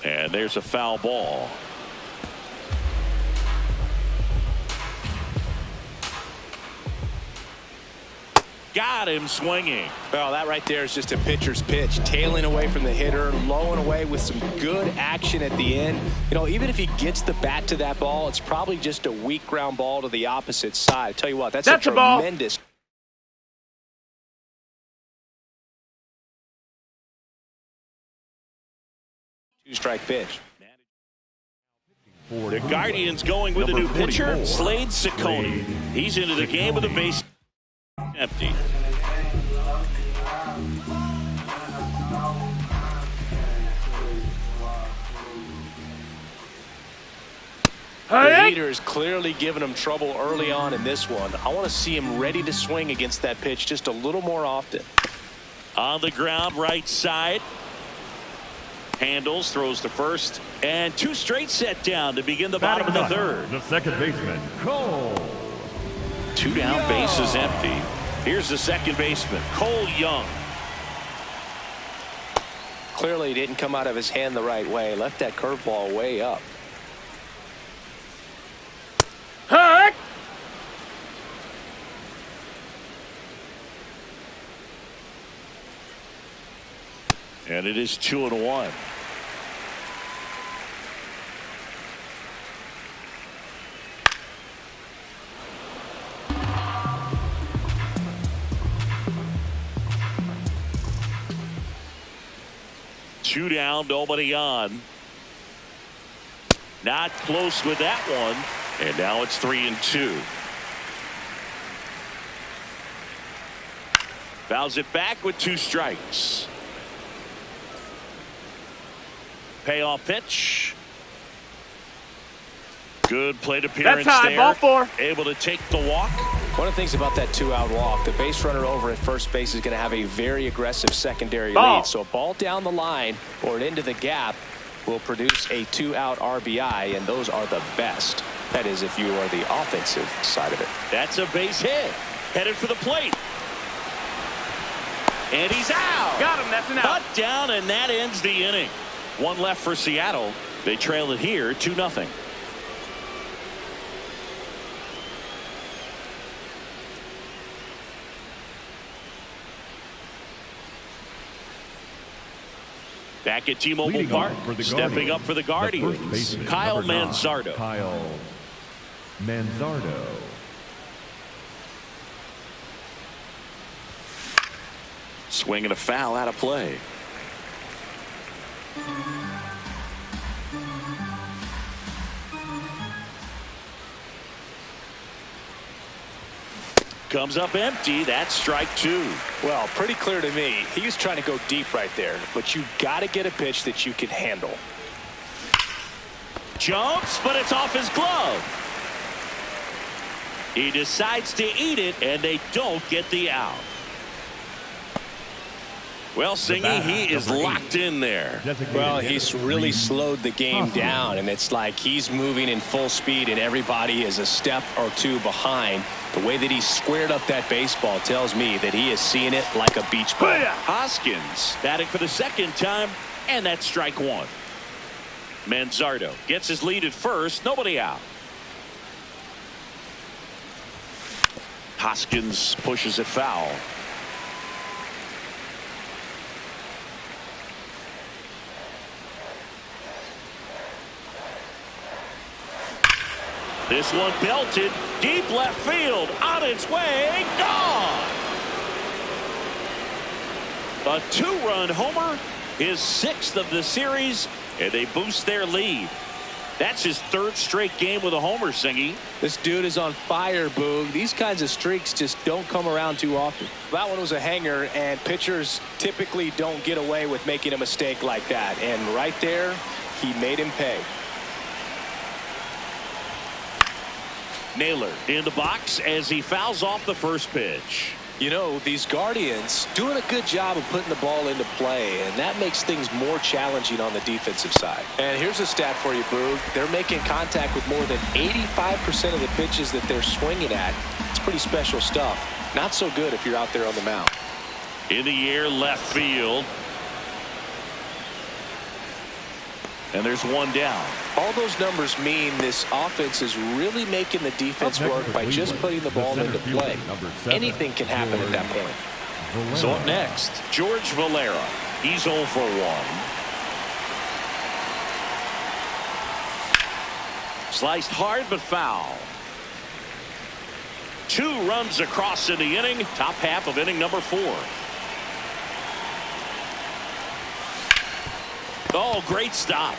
And there's a foul ball. Got him swinging. Well, that right there is just a pitcher's pitch, tailing away from the hitter, low and away with some good action at the end. You know, even if he gets the bat to that ball, it's probably just a weak ground ball to the opposite side. I tell you what, that's a tremendous. Two-strike pitch. The Guardians going with a new pitcher, Slade Ciccone. He's into the game with a base empty. The leader is clearly giving him trouble early on in this one. I want to see him ready to swing against that pitch just a little more often. On the ground, right side. Handles, throws to first, and two straight set down to begin the bottom of the third. The second baseman, Cole. Two down, bases empty. Here's the second baseman, Cole Young. Clearly he didn't come out of his hand the right way. Left that curveball way up. Heck! And it is 2-1. Two down, nobody on. Not close with that one. And now it's 3-2. Fouls it back with two strikes. Payoff pitch. Good plate appearance there. Ball four. Able to take the walk. One of the things about that two-out walk, the base runner over at first base is going to have a very aggressive secondary lead. So a ball down the line or into the gap will produce a two-out RBI, and those are the best. That is, if you are the offensive side of it. That's a base hit. Headed for the plate. And he's out. Got him. That's an out. Cut down, and that ends the inning. One left for Seattle. They trail it here 2-0. Back at T-Mobile Park, stepping up for the Guardians, Kyle Manzardo. Kyle Manzardo. Swinging a foul out of play. Comes up empty. That's strike two. Well, pretty clear to me. He was trying to go deep right there, but you got to get a pitch that you can handle. Jumps, but it's off his glove. He decides to eat it, and they don't get the out. Well, Singy, he is locked in there. Well, he's really slowed the game down, and it's like he's moving in full speed, and everybody is a step or two behind. The way that he squared up that baseball tells me that he is seeing it like a beach ball. Hoskins batting for the second time, and that's strike one. Manzardo gets his lead at first, nobody out. Hoskins pushes it foul. This one belted deep left field, on its way, gone. A two-run homer, his sixth of the series, and they boost their lead. That's his third straight game with a homer, Singy. This dude is on fire, Boog. These kinds of streaks just don't come around too often. That one was a hanger, and pitchers typically don't get away with making a mistake like that. And right there, he made him pay. Naylor in the box as he fouls off the first pitch. You know, these Guardians doing a good job of putting the ball into play, and that makes things more challenging on the defensive side. And here's a stat for you, Boog. They're making contact with more than 85% of the pitches that they're swinging at. It's pretty special stuff. Not so good if you're out there on the mound. In the air, left field. And there's one down. All those numbers mean this offense is really making the defense work by just putting the ball into play. Anything can happen at that point. So up next, George Valera. He's 0 for 1. Sliced hard but foul. 2 runs across in the inning. Top half of inning number 4. Oh, great stop.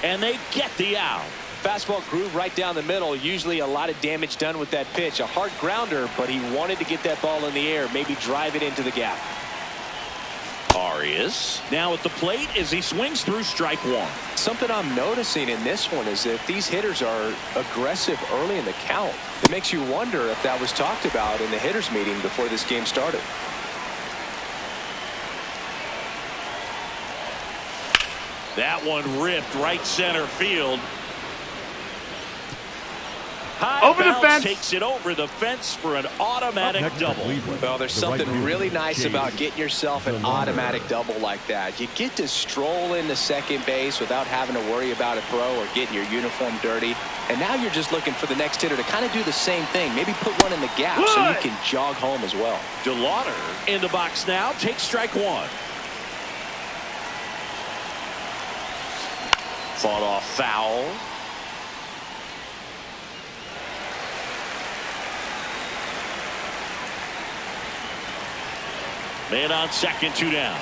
And they get the out. Fastball groove right down the middle. Usually a lot of damage done with that pitch. A hard grounder, but he wanted to get that ball in the air. Maybe drive it into the gap. Arias now at the plate as he swings through strike 1. Something I'm noticing in this one is that these hitters are aggressive early in the count. It makes you wonder if that was talked about in the hitters meeting before this game started. That one ripped right center field. High Over the fence. Takes it over the fence for an automatic double. Well, there's something really nice about getting yourself an automatic double like that. You get to stroll into second base without having to worry about a throw or getting your uniform dirty. And now you're just looking for the next hitter to kind of do the same thing. Maybe put one in the gap so you can jog home as well. DeLauder in the box now. Takes strike 1. Fought off foul. Man on second, 2 down.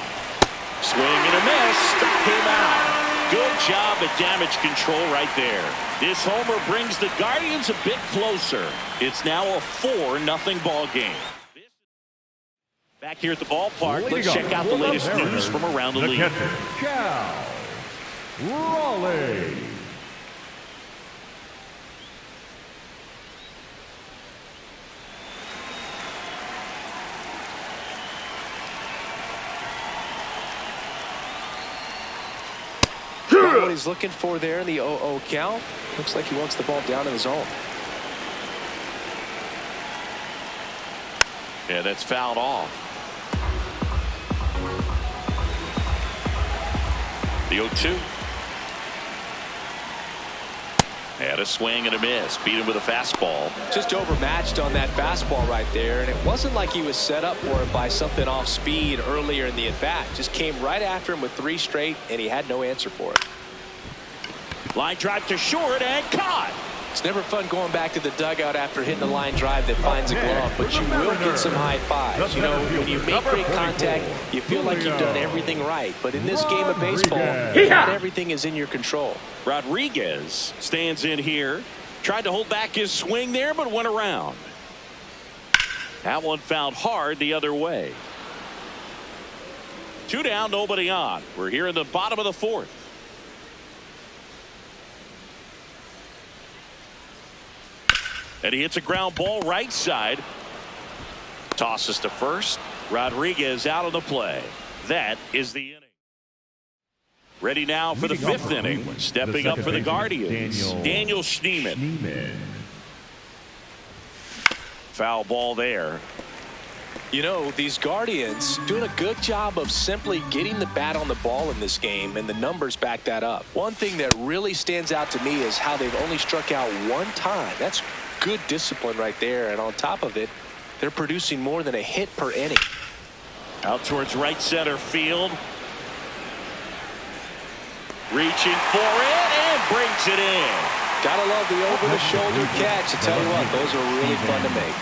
Swing and a miss. Struck him out. Good job at damage control right there. This homer brings the Guardians a bit closer. It's now a 4-0 ball game. Back here at the ballpark, let's check out the latest news from around the league. Cal Raleigh. What he's looking for there in the 0-0 count. Looks like he wants the ball down in the zone. Yeah, that's fouled off. The 0-2. Had a swing and a miss. Beat him with a fastball. Just overmatched on that fastball right there, and it wasn't like he was set up for it by something off speed earlier in the at-bat. Just came right after him with 3 straight, and he had no answer for it. Line drive to short and caught. It's never fun going back to the dugout after hitting a line drive that finds a glove, but you will get some high fives. You know, when you make great contact, you feel like you've done everything right. But in this game of baseball, not everything is in your control. Rodriguez stands in here. Tried to hold back his swing there, but went around. That one fouled hard the other way. 2 down, nobody on. We're here in the bottom of the 4th. And he hits a ground ball right side. Tosses to first. Rodriguez out of the play. That is the inning. Ready now for the 5th inning. Stepping up for the Guardians, Daniel Schneemann. Foul ball there. You know, these Guardians doing a good job of simply getting the bat on the ball in this game, and the numbers back that up. One thing that really stands out to me is how they've only struck out 1 time. That's good discipline right there, and on top of it, they're producing more than a hit per inning. Out towards right center field. Reaching for it and brings it in. Gotta love the over-the-shoulder catch. I tell you what, those are really fun to make.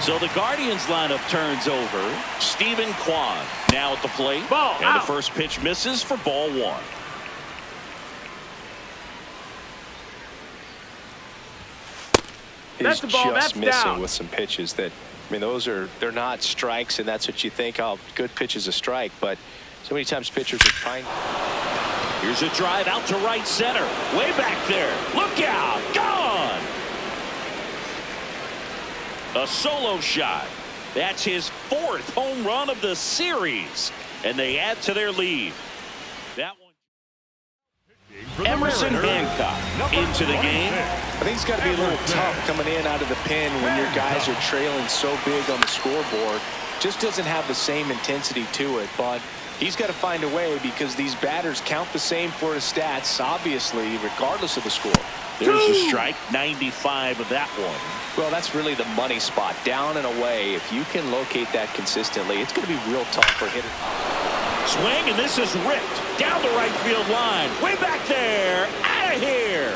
So the Guardians lineup turns over. Stephen Kwan now at the plate. Ball and out. The first pitch misses for ball 1. He's just missing with some pitches that, I mean, they're not strikes, and that's what you think, oh, good pitch is a strike, but so many times pitchers are trying. Here's a drive out to right center. Way back there. Look out. Gone. A solo shot. That's his 4th home run of the series. And they add to their lead. That one. Emerson Hancock into the game. I think it's got to be a little tough coming in out of the pen when your guys are trailing so big on the scoreboard. Just doesn't have the same intensity to it, but He's got to find a way because these batters count the same for his stats, obviously, regardless of the score. There's a strike, 95 of that one. Well, that's really the money spot, down and away. If you can locate that consistently, it's going to be real tough for hitters. Swing, and this is ripped down the right field line. Way back there, out of here.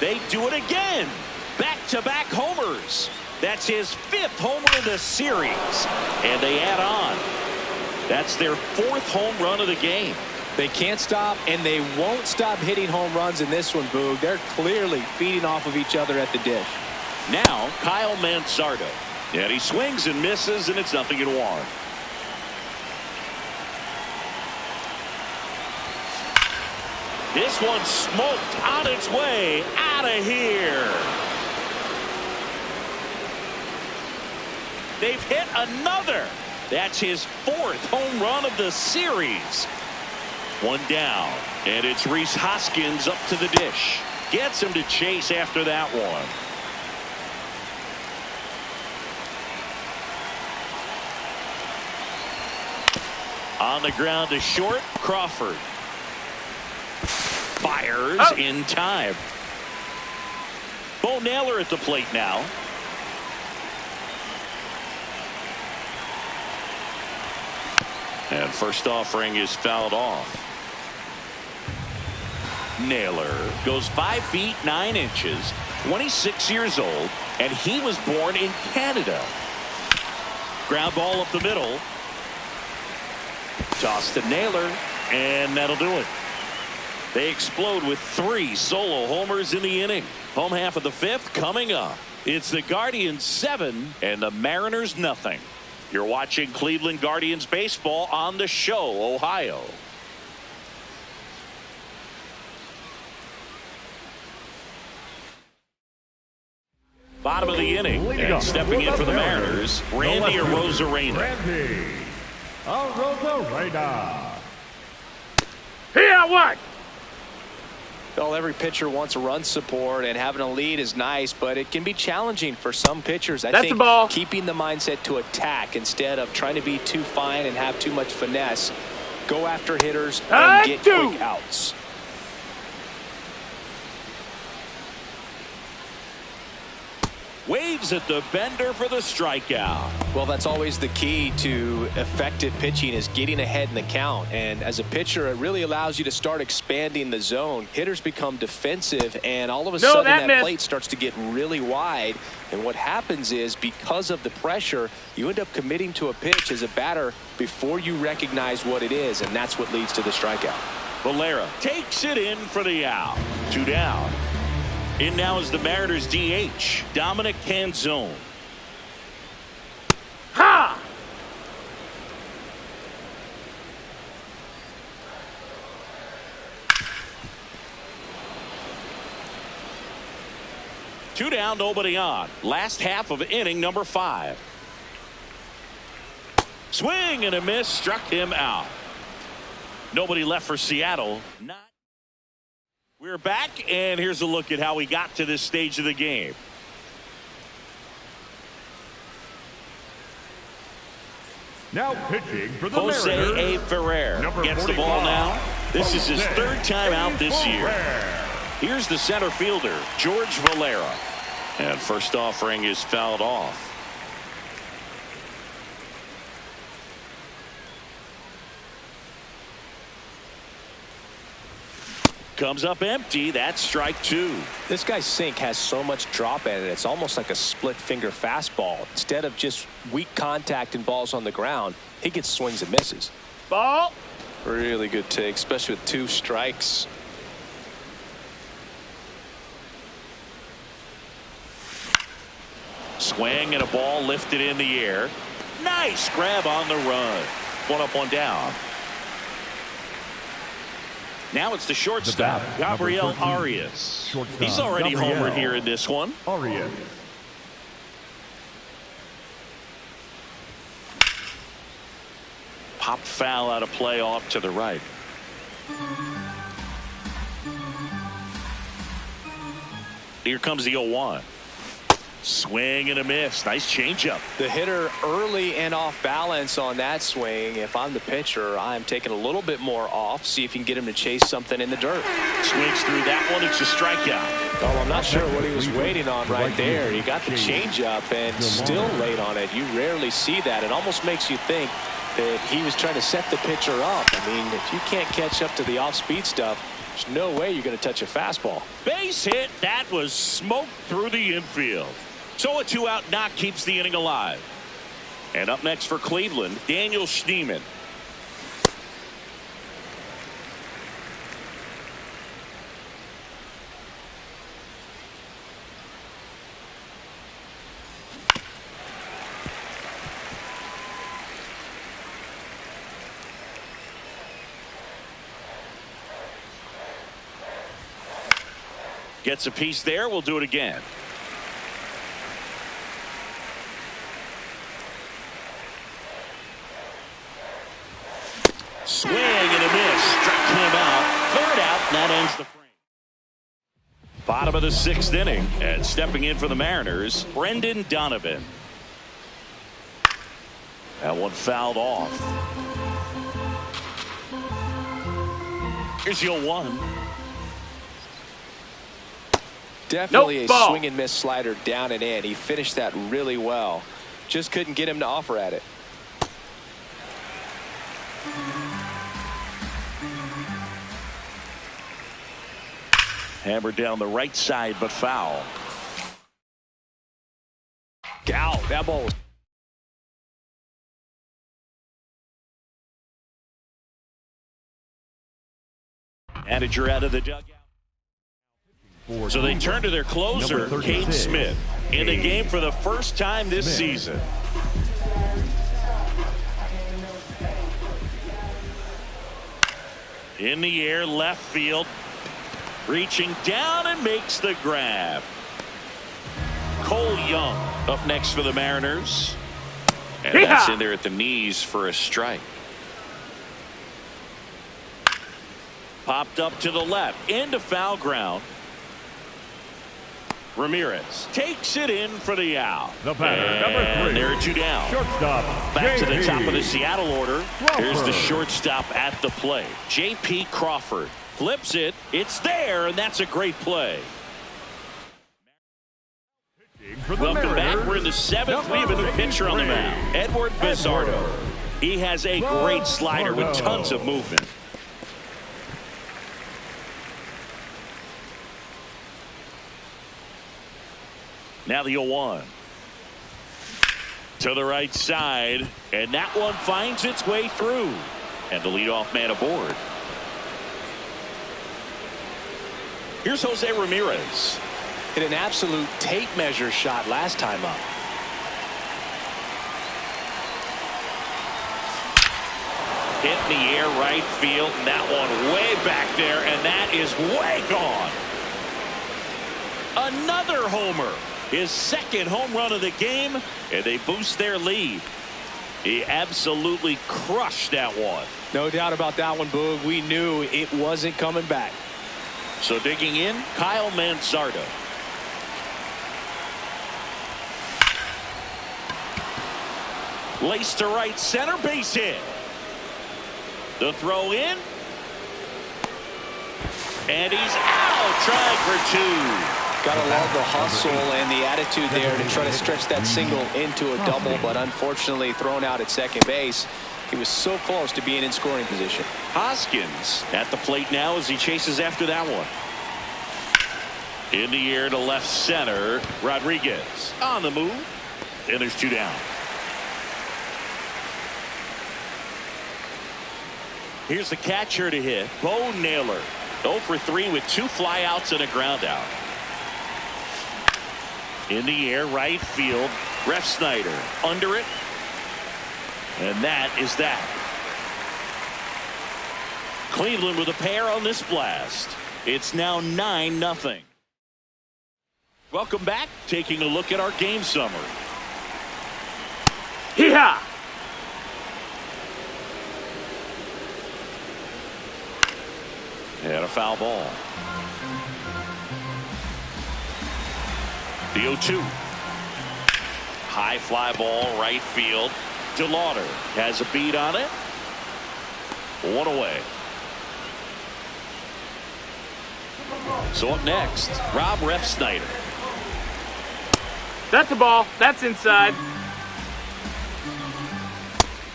They do it again. Back-to-back homers. That's his 5th homer of the series. And they add on. That's their 4th home run of the game. They can't stop, and they won't stop hitting home runs in this one, Boog. They're clearly feeding off of each other at the dish. Now, Kyle Manzardo. And he swings and misses, and it's 0-1. This one smoked on its way out of here. They've hit another. That's his 4th home run of the series. One down, and it's Rhys Hoskins up to the dish. Gets him to chase after that one. On the ground to short, Crawford. Fires in time. Bo Naylor at the plate now. And first offering is fouled off. Naylor goes 5 feet 9 inches, 26 years old, and he was born in Canada. Ground ball up the middle. Toss to Naylor, and that'll do it. They explode with 3 solo homers in the inning. Home half of the 5th coming up. It's the Guardians 7 and the Mariners nothing. You're watching Cleveland Guardians baseball on The Show, Ohio. Bottom of the inning, and stepping in for the Mariners, Randy Arozarena. Randy Arozarena. Here, what? Well, every pitcher wants a run support, and having a lead is nice, but it can be challenging for some pitchers. I That's think the ball. Keeping the mindset to attack instead of trying to be too fine and have too much finesse. Go after hitters and get quick outs. Waves at the bender for the strikeout. Well, that's always the key to effective pitching, is getting ahead in the count. And as a pitcher, it really allows you to start expanding the zone. Hitters become defensive, and all of a sudden that plate starts to get really wide. And what happens is, because of the pressure, you end up committing to a pitch as a batter before you recognize what it is, and that's what leads to the strikeout. Valera takes it in for the out. 2 down. In now is the Mariners DH, Dominic Canzone. Ha! Two down, nobody on. Last half of inning number 5. Swing and a miss, struck him out. Nobody left for Seattle. We're back, and here's a look at how we got to this stage of the game. Now pitching for the Jose Mariners, A. Ferrer gets the ball now. This is his 3rd time out this year. Here's the center fielder, George Valera. And first offering is fouled off. Comes up empty. That's strike 2. This guy's sink has so much drop at it. It's almost like a split finger fastball. Instead of just weak contact and balls on the ground, he gets swings and misses. Ball. Really good take, especially with 2 strikes. Swing and a ball lifted in the air. Nice grab on the run. 1 up, 1 down. Now it's the shortstop, Gabriel Arias. He's already homered here in this one. Arias. Popped foul out of play off to the right. Here comes the 0-1. Swing and a miss. Nice changeup. The hitter early and off balance on that swing. If I'm the pitcher, I'm taking a little bit more off. See if you can get him to chase something in the dirt. Swings through that one. It's a strikeout. Oh, I'm not sure what he was waiting on right there. He got the changeup and still late on it. You rarely see that. It almost makes you think that he was trying to set the pitcher up. I mean, if you can't catch up to the off-speed stuff, there's no way you're going to touch a fastball. Base hit. That was smoked through the infield. So a 2-out knock keeps the inning alive. And up next for Cleveland, Daniel Schneemann. Gets a piece there. We'll do it again. Swing and a miss. Struck him out. Third out. And that ends the frame. Bottom of the 6th inning. And stepping in for the Mariners, Brendan Donovan. That one fouled off. Here's your 1. Definitely a swing and miss slider down and in. He finished that really well. Just couldn't get him to offer at it. Hammered down the right side, but foul. Ow, that ball was... Manager out of the dugout. So they turn to their closer, Cade Smith, in the game for the first time this season. In the air, left field. Reaching down and makes the grab. Cole Young up next for the Mariners. And that's in there at the knees for a strike. Popped up to the left into foul ground. Ramirez takes it in for the out. The batter, number 3. There are 2 down. Shortstop. Back to the JP. top of the Seattle order. Crawford. Here's the shortstop at the plate. J.P. Crawford flips it. It's there, and that's a great play. Welcome back. We're in the 7th. We have a new pitcher on the mound, Edward Bizzardo. He has a great slider with tons of movement. Now the 0-1. To the right side, and that one finds its way through. And the leadoff man aboard. Here's Jose Ramirez. Hit an absolute tape measure shot last time up. Hit in the air right field, and that one way back there, and that is way gone. Another homer. His 2nd home run of the game, and they boost their lead. He absolutely crushed that one. No doubt about that one, Boog. We knew it wasn't coming back. So digging in, Kyle Manzardo. Laced to right center, base hit. The throw in. And he's out, trying for 2. Gotta love the hustle and the attitude there to try to stretch that single into a double, but unfortunately thrown out at second base. He was so close to being in scoring position. Hoskins at the plate now as he chases after that one. In the air to left center. Rodriguez on the move. And there's 2 down. Here's the catcher to hit. Bo Naylor. 0 for 3 with 2 flyouts and a ground out. In the air, right field. Ref Snyder under it. And that is that. Cleveland with a pair on this blast. It's now 9-0. Welcome back. Taking a look at our game summary. Hee-haw! And a foul ball. The 0-2. High fly ball right field. DeLauder has a beat on it. One away. So up next, Rob Refsnyder. That's a ball. That's inside.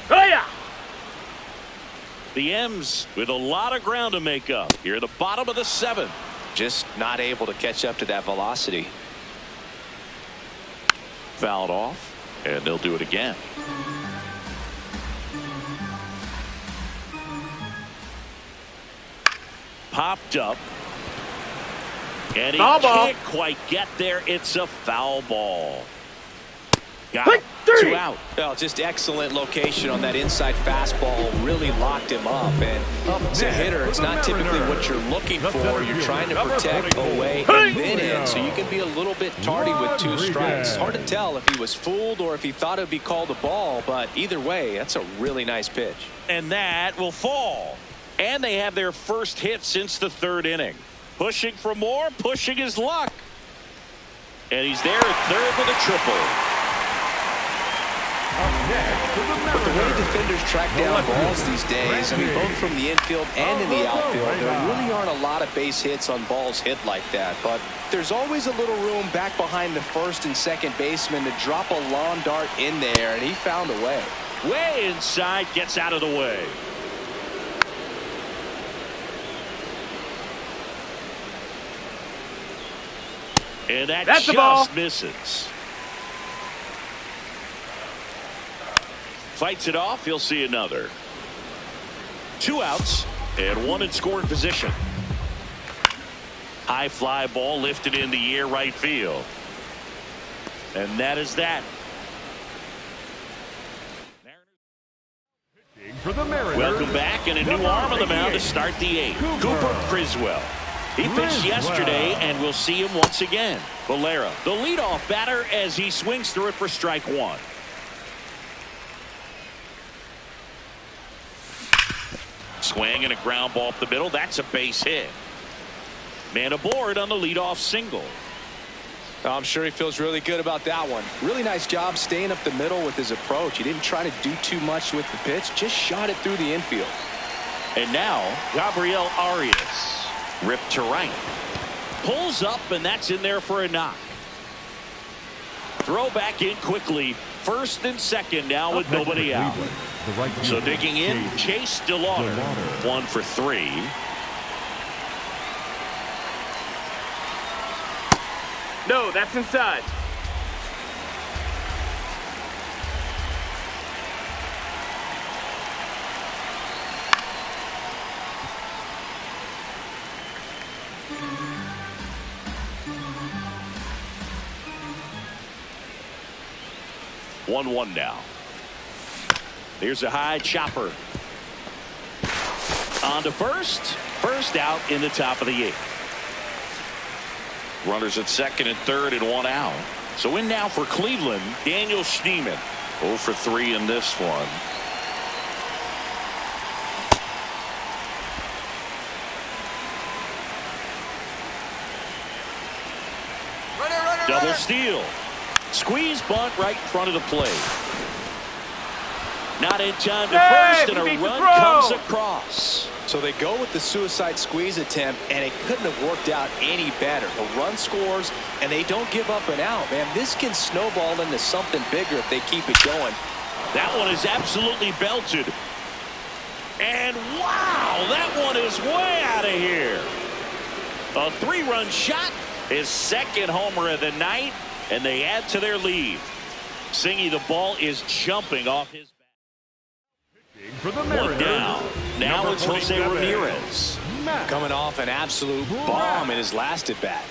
Oh, yeah. The M's with a lot of ground to make up here at the bottom of the 7th. Just not able to catch up to that velocity. Fouled off, and they'll do it again. Popped up. And he can't quite get there. It's a foul ball. Got it. 2 out. Well, just excellent location on that inside fastball. Really locked him up. And as a hitter, it's not typically what you're looking for. You're trying to protect away and then in, so you can be a little bit tardy with 2 strikes. Hard to tell if he was fooled or if he thought it would be called a ball, but either way, that's a really nice pitch. And that will fall. And they have their first hit since the 3rd inning. Pushing for more, pushing his luck. And he's there at 3rd with a triple. But the way defenders track down balls these days, I mean, both from the infield and in the outfield, there really aren't a lot of base hits on balls hit like that. But there's always a little room back behind the first and second baseman to drop a lawn dart in there, and he found a way. Way inside, gets out of the way. And that just misses. Fights it off. He'll see another. 2 outs and 1 in scoring position. High fly ball lifted in the air right field. And that is that. Welcome back, and a new arm on the mound to start the 8th. Cooper Criswell. He pitched yesterday, and we'll see him once again. Valera, the leadoff batter, as he swings through it for strike 1. Swing and a ground ball up the middle. That's a base hit. Man aboard on the leadoff single. I'm sure he feels really good about that one. Really nice job staying up the middle with his approach. He didn't try to do too much with the pitch, just shot it through the infield. And now Gabriel Arias. Ripped to right. Pulls up, and that's in there for a knock. Throw back in quickly. First and second now with nobody out. So digging in, Chase DeLauder. 1 for 3. No, that's inside. One now. Here's a high chopper. On to first. First out in the top of the 8th. Runners at second and third and 1 out. So in now for Cleveland, Daniel Schneemann. 0 for 3 in this one. Double steal. Squeeze bunt right in front of the plate. Not in time to first, and a run comes across. So they go with the suicide squeeze attempt, and it couldn't have worked out any better. The run scores, and they don't give up an out. Man, this can snowball into something bigger if they keep it going. That one is absolutely belted. And wow, that one is way out of here. A 3-run shot, his second homer of the night, and they add to their lead. Singy, the ball is jumping off his For the 1 down. Now it's Jose Ramirez. Coming off an absolute bomb in his last at bat.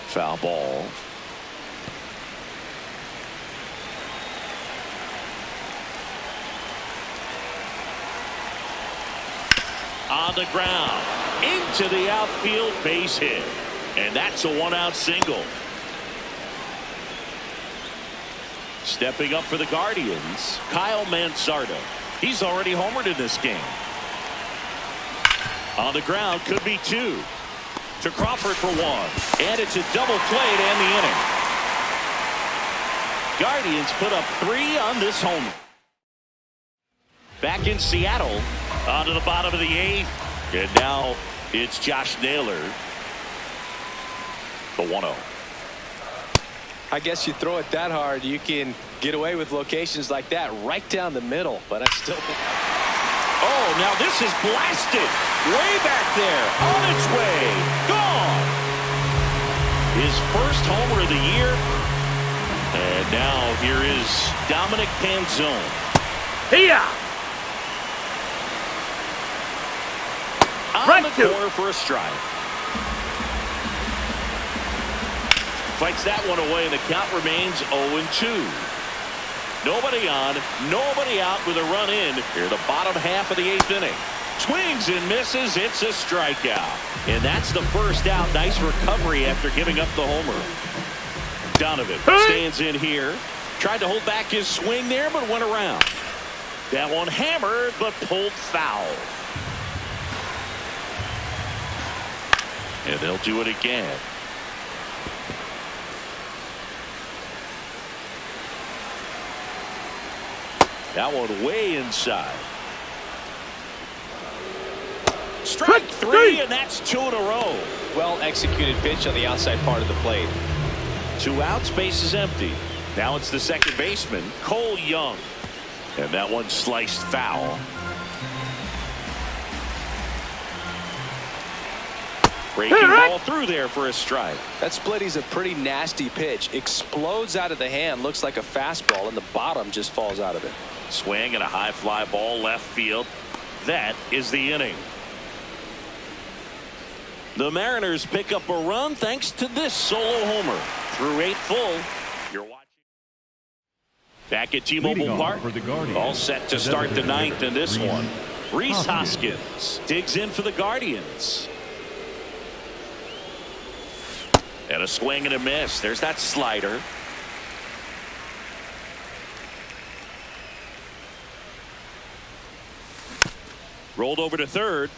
Foul ball. On the ground. Into the outfield, base hit. And that's a 1-out single. Stepping up for the Guardians, Kyle Mansardo. He's already homered in this game. On the ground, could be 2. To Crawford for 1. And it's a double play to end the inning. Guardians put up 3 on this homer. Back in Seattle, onto the bottom of the 8th. And now it's Josh Naylor. The 1-0. I guess you throw it that hard, you can get away with locations like that right down the middle. But I still think. Oh, now this is blasted. Way back there. On its way. Gone. His first homer of the year. And now here is Dominic Panzone. Here. On the corner for a strike. Fights that one away, and the count remains 0-2. Nobody on, nobody out with a run in here, the bottom half of the 8th inning. Swings and misses. It's a strikeout. And that's the first out. Nice recovery after giving up the homer. Donovan stands in here. Tried to hold back his swing there, but went around. That one hammered, but pulled foul. And they'll do it again. That one way inside. Strike 3, and that's 2 in a row. Well executed pitch on the outside part of the plate. 2 outs, base is empty. Now it's the second baseman, Cole Young. And that one sliced foul. Breaking ball through there for a strike. That split is a pretty nasty pitch. Explodes out of the hand, looks like a fastball, and the bottom just falls out of it. Swing and a high fly ball left field. That is the inning. The Mariners pick up a run thanks to this solo homer. Through 8 full. You're watching. Back at T-Mobile Park. All set to start the 9th in this one. Rhys Hoskins digs in for the Guardians. And a swing and a miss. There's that slider. Rolled over to third.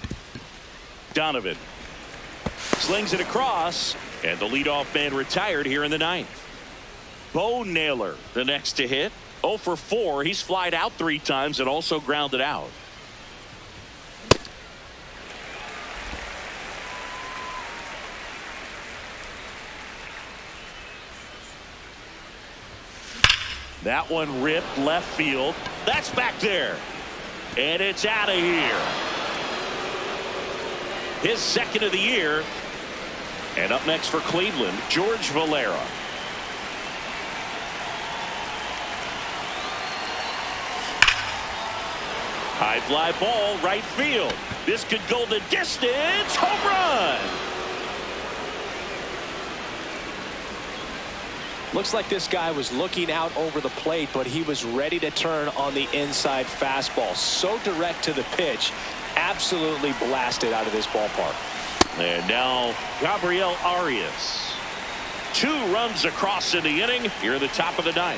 Donovan slings it across, and the leadoff man retired here in the 9th. Bo Naylor, the next to hit. 0 for 4. He's flied out 3 times and also grounded out. That one ripped left field. That's back there. And it's out of here. His second of the year. And up next for Cleveland, George Valera. High fly ball, right field. This could go the distance. Home run. Looks like this guy was looking out over the plate, but he was ready to turn on the inside fastball. So direct to the pitch. Absolutely blasted out of this ballpark. And now Gabriel Arias. 2 runs across in the inning here at the top of the 9th.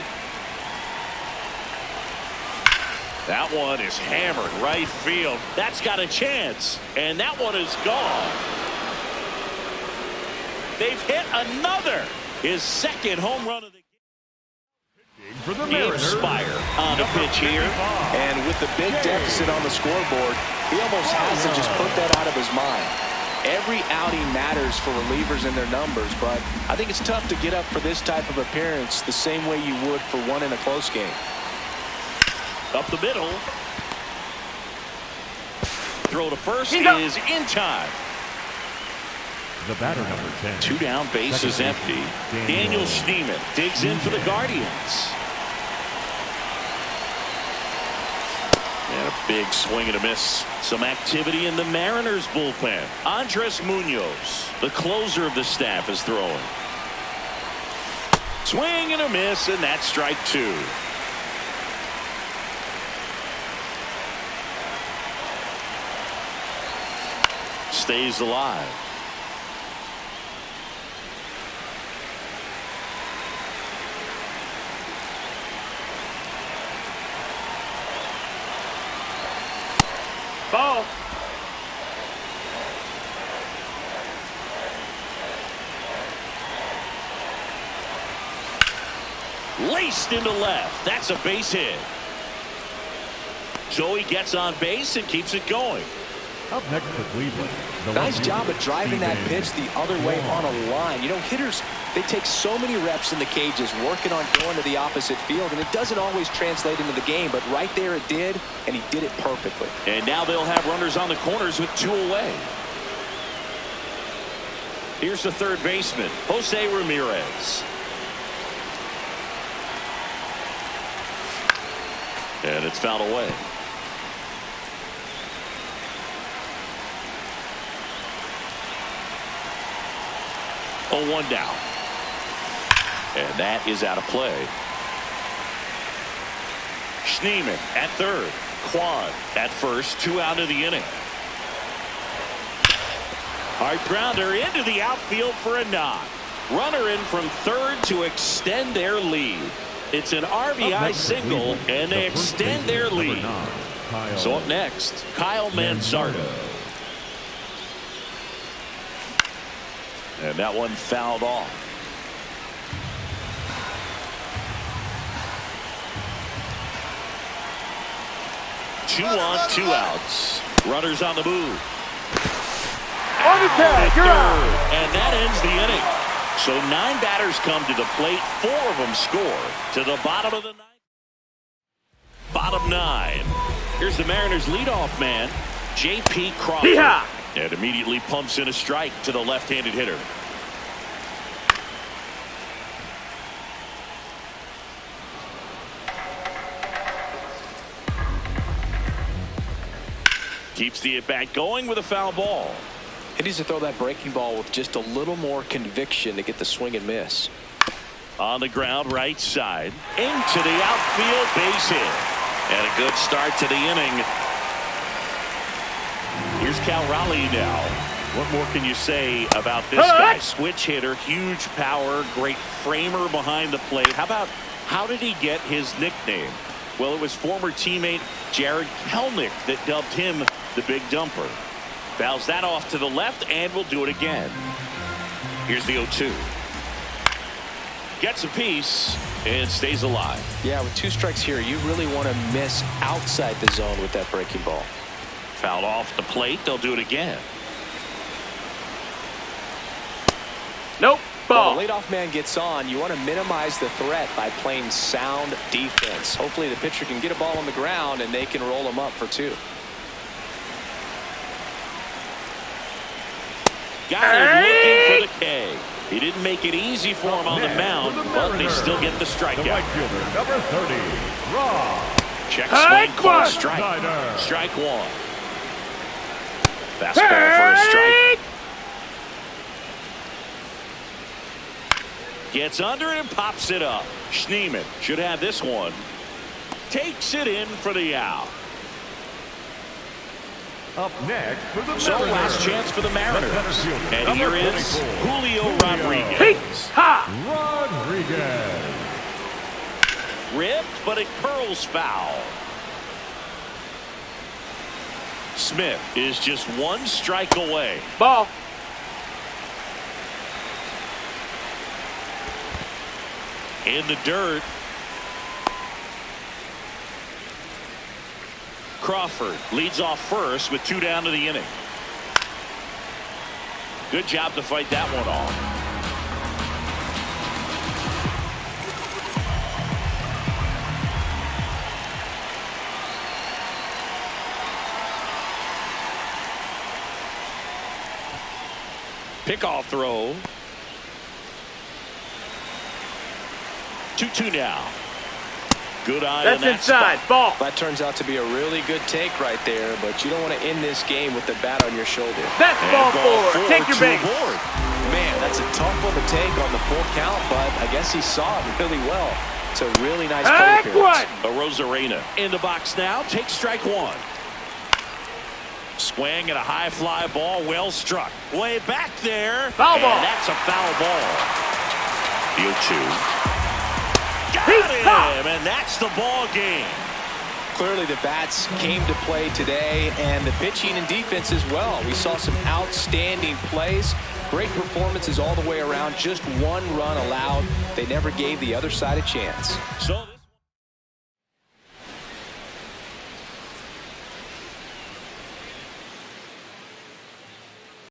That one is hammered right field. That's got a chance. And that one is gone. They've hit another. His second home run of the game. Spire on a pitch here. And with the big deficit on the scoreboard, he almost has to just put that out of his mind. Every outing matters for relievers and their numbers, but I think it's tough to get up for this type of appearance the same way you would for one in a close game. Up the middle. Throw to first is in time. The batter, number 10. 2 down, base is empty. Daniel Schneemann digs in for the Guardians. And a big swing and a miss. Some activity in the Mariners bullpen. Andres Munoz, the closer of the staff, is throwing. Swing and a miss, and that's strike 2. Stays alive. Ball. Raced into left. That's a base hit. So he gets on base and keeps it going. Up next for Cleveland. Nice job of driving that pitch the other way on a line. You know, hitters, they take so many reps in the cages working on going to the opposite field, and it doesn't always translate into the game, but right there it did, and he did it perfectly. And now they'll have runners on the corners with 2 away. Here's the third baseman, Jose Ramirez. And it's fouled away. 0-1 down. And that is out of play. Schneemann at third. Kwan at first. 2 out of the inning. Hard grounder into the outfield for a knock. Runner in from third to extend their lead. It's an RBI single, and they extend their lead. So up next, Kyle Manzardo. And that one fouled off. 2 on, 2 outs. Runners on the move. On the tag, you're out. And that ends the inning. So 9 batters come to the plate. 4 of them score to the bottom of the 9th. Bottom 9. Here's the Mariners' leadoff man, J.P. Crawford. Yeehaw! And immediately pumps in a strike to the left-handed hitter. Keeps the at-bat going with a foul ball. He needs to throw that breaking ball with just a little more conviction to get the swing and miss. On the ground, right side. Into the outfield, base hit. And a good start to the inning. Here's Cal Raleigh now. What more can you say about this guy? Switch hitter, huge power, great framer behind the plate. How did he get his nickname? Well, it was former teammate Jared Kelnick that dubbed him the Big Dumper. Fouls that off to the left, and will do it again. Here's the 0-2. Gets a piece and stays alive. Yeah, with 2 strikes here, you really want to miss outside the zone with that breaking ball. Fouled off the plate. They'll do it again. Nope. Ball. When the leadoff man gets on, you want to minimize the threat by playing sound defense. Hopefully the pitcher can get a ball on the ground and they can roll him up for 2. Got him looking for the K. He didn't make it easy for him on the mound, but they still get the strikeout. Number 30, Rob. Check swing, call strike. Strike 1. Fastball for a strike. Gets under it and pops it up. Schneemann should have this one. Takes it in for the out. Up next for the Mariners. So last chance for the Mariners. And here is Julio Rodriguez. Rodriguez. Ripped, but it curls foul. Smith is just 1 strike away. Ball. In the dirt. Crawford leads off first with 2 down to the inning. Good job to fight that one off. Pickoff throw. 2-2 now. Good eye That's on that inside. spot. Ball. That turns out to be a really good take right there, but you don't want to end this game with the bat on your shoulder. That's ball 4. Take your base. Man, that's a tough one to take on the full count, but I guess he saw it really well. It's a really nice play appearance. A Rosarena in the box now. Takes strike 1. Swing and a high fly ball, well struck. Way back there. Foul ball. And that's a foul ball. The 0-2. Got him, and that's the ball game. clearly the bats came to play today, and the pitching and defense as well. We saw some outstanding plays, great performances all the way around. Just one run allowed. They never gave the other side a chance. So